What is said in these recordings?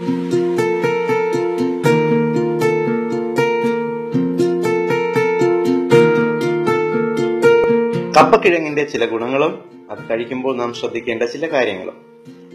കപ്പക്കിഴങ്ങിന്റെ ചില ഗുണങ്ങളും അത് കഴിക്കുമ്പോൾ നാം ശ്രദ്ധിക്കേണ്ട ചില കാര്യങ്ങളും.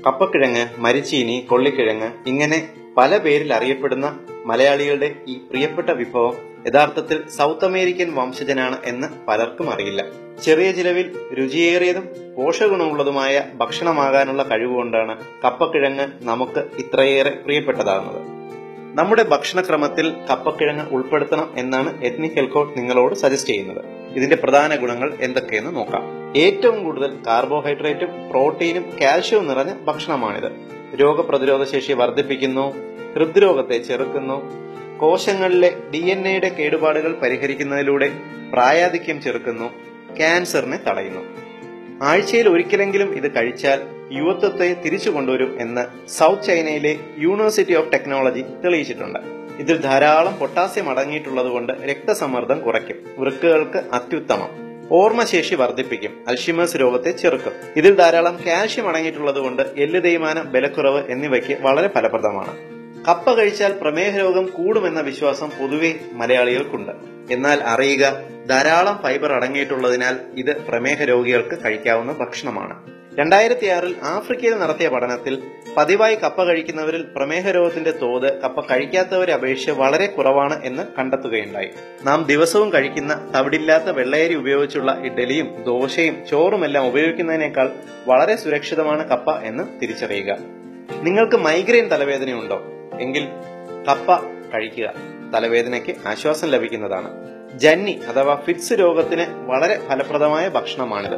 കപ്പക്കിഴങ്ങ്, മരിച്ചീനി, കൊള്ളിക്കിഴങ്ങ് ഇങ്ങനെ പല പേരിൽ അറിയപ്പെടുന്ന മലയാളികളുടെ ഈ പ്രിയപ്പെട്ട വിഭവം യഥാർത്ഥത്തിൽ സൗത്ത് അമേരിക്കൻ വംശജനാണ് എന്ന് പലർക്കും അറിയില്ല. ചെറിയ ചിലവിൽ രുചിയേറിയതും പോഷകഗുണമുള്ളതുമായ ഭക്ഷണമാകാനുള്ള കഴിവുകൊണ്ടാണ് കപ്പക്കിഴങ്ങ് നമുക്ക് ഇത്രയേറെ പ്രിയപ്പെട്ടതാകുന്നത്. നമ്മുടെ ഭക്ഷണക്രമത്തിൽ കപ്പക്കിഴങ്ങ് ഉൾപ്പെടുത്തണം എന്നാണ് എത്നിക് ഹെൽത്ത് കോഡ് നിങ്ങളോട് സജസ്റ്റ് ചെയ്യുന്നത്. ഇതിന്റെ പ്രധാന ഗുണങ്ങൾ എന്തൊക്കെയെന്ന് നോക്കാം. ഏറ്റവും കൂടുതൽ കാർബോഹൈഡ്രേറ്റും പ്രോട്ടീനും കാൽഷ്യവും നിറഞ്ഞ ഭക്ഷണമാണിത്. രോഗപ്രതിരോധ ശേഷി വർദ്ധിപ്പിക്കുന്നു, ഹൃദ്രോഗത്തെ ചെറുക്കുന്നു, കോശങ്ങളിലെ DNA കേടുപാടുകൾ പരിഹരിക്കുന്നതിലൂടെ പ്രായാധിക്യം ചെറുക്കുന്നു, ക്യാൻസറിനെ തടയുന്നു. ആഴ്ചയിൽ ഒരിക്കലെങ്കിലും ഇത് കഴിച്ചാൽ യുവത്വത്തെ തിരിച്ചു കൊണ്ടുവരും എന്ന് സൗത്ത് ചൈനയിലെ യൂണിവേഴ്സിറ്റി ഓഫ് ടെക്നോളജി തെളിയിച്ചിട്ടുണ്ട്. ഇതിൽ ധാരാളം പൊട്ടാസ്യം അടങ്ങിയിട്ടുള്ളതുകൊണ്ട് രക്തസമ്മർദ്ദം കുറയ്ക്കും, വൃക്കകൾക്ക് അത്യുത്തമം, ഓർമ്മശേഷി വർദ്ധിപ്പിക്കും, അൽഷിമേഴ്സ് രോഗത്തെ ചെറുക്കും. ഇതിൽ ധാരാളം കാൽഷ്യം അടങ്ങിയിട്ടുള്ളതുകൊണ്ട് എല്ല് തേയ്മാനം, ബലക്കുറവ് എന്നിവയ്ക്ക് വളരെ ഫലപ്രദമാണ്. കപ്പ കഴിച്ചാൽ പ്രമേഹ രോഗം കൂടുമെന്ന വിശ്വാസം പൊതുവെ മലയാളികൾക്കുണ്ട്. എന്നാൽ അറിയുക, ധാരാളം ഫൈബർ അടങ്ങിയിട്ടുള്ളതിനാൽ ഇത് പ്രമേഹ രോഗികൾക്ക് കഴിക്കാവുന്ന ഭക്ഷണമാണ്. 2006 ആഫ്രിക്കയിൽ നടത്തിയ പഠനത്തിൽ പതിവായി കപ്പ കഴിക്കുന്നവരിൽ പ്രമേഹ രോഗത്തിന്റെ തോത് കപ്പ കഴിക്കാത്തവരെ അപേക്ഷിച്ച് വളരെ കുറവാണ് എന്ന് കണ്ടെത്തുകയുണ്ടായി. നാം ദിവസവും കഴിക്കുന്ന തവിടില്ലാത്ത വെള്ളയരി ഉപയോഗിച്ചുള്ള ഇഡ്ഡലിയും ദോശയും ചോറുമെല്ലാം ഉപയോഗിക്കുന്നതിനേക്കാൾ വളരെ സുരക്ഷിതമാണ് കപ്പ എന്ന് തിരിച്ചറിയുക. നിങ്ങൾക്ക് മൈഗ്രെയിൻ തലവേദനയുണ്ടോ എങ്കിൽ കപ്പ കഴിക്കുക, തലവേദനയ്ക്ക് ആശ്വാസം ലഭിക്കുന്നതാണ്. ജന്നി അഥവാ ഫിറ്റ്സ് രോഗത്തിന് വളരെ ഫലപ്രദമായ ഭക്ഷണമാണിത്.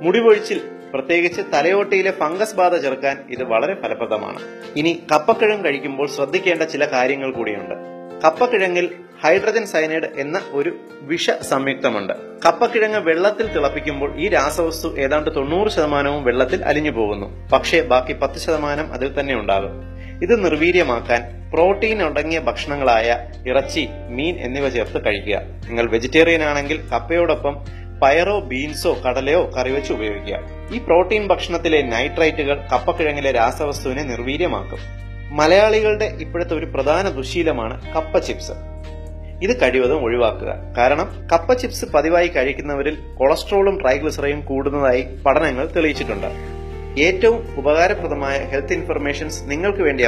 മുടിപൊഴിച്ചിൽ, പ്രത്യേകിച്ച് തലയോട്ടിയിലെ ഫംഗസ് ബാധ ചെറുക്കാൻ ഇത് വളരെ ഫലപ്രദമാണ്. ഇനി കപ്പക്കിഴങ്ങ് കഴിക്കുമ്പോൾ ശ്രദ്ധിക്കേണ്ട ചില കാര്യങ്ങൾ കൂടിയുണ്ട്. കപ്പക്കിഴങ്ങിൽ ഹൈഡ്രജൻ സയനൈഡ് എന്ന ഒരു വിഷ സംയുക്തമുണ്ട്. കപ്പക്കിഴങ്ങ് വെള്ളത്തിൽ തിളപ്പിക്കുമ്പോൾ ഈ രാസവസ്തു ഏതാണ്ട് 90% വെള്ളത്തിൽ അലിഞ്ഞു പോകുന്നു. പക്ഷേ ബാക്കി 10% അതിൽ തന്നെ ഉണ്ടാകും. ഇത് നിർവീര്യമാക്കാൻ പ്രോട്ടീൻ അടങ്ങിയ ഭക്ഷണങ്ങളായ ഇറച്ചി, മീൻ എന്നിവ ചേർത്ത് കഴിക്കുക. നിങ്ങൾ വെജിറ്റേറിയൻ ആണെങ്കിൽ കപ്പയോടൊപ്പം പയറോ ബീൻസോ കടലയോ കറിവെച്ച് ഉപയോഗിക്കുക. ഈ പ്രോട്ടീൻ ഭക്ഷണത്തിലെ നൈട്രൈറ്റുകൾ കപ്പക്കിഴങ്ങിലെ രാസവസ്തുവിനെ നിർവീര്യമാക്കും. മലയാളികളുടെ ഇപ്പോഴത്തെ ഒരു പ്രധാന ദുശ്ശീലമാണ് കപ്പ ചിപ്സ്. ഇത് കഴിവതും ഒഴിവാക്കുക. കാരണം കപ്പ ചിപ്സ് പതിവായി കഴിക്കുന്നവരിൽ കൊളസ്ട്രോളും ട്രൈഗ്ലിസറൈഡും കൂടുന്നതായി പഠനങ്ങൾ തെളിയിച്ചിട്ടുണ്ട്. ഏറ്റവും ഉപകാരപ്രദമായ ഹെൽത്ത് ഇൻഫർമേഷൻസ് നിങ്ങൾക്ക് വേണ്ടി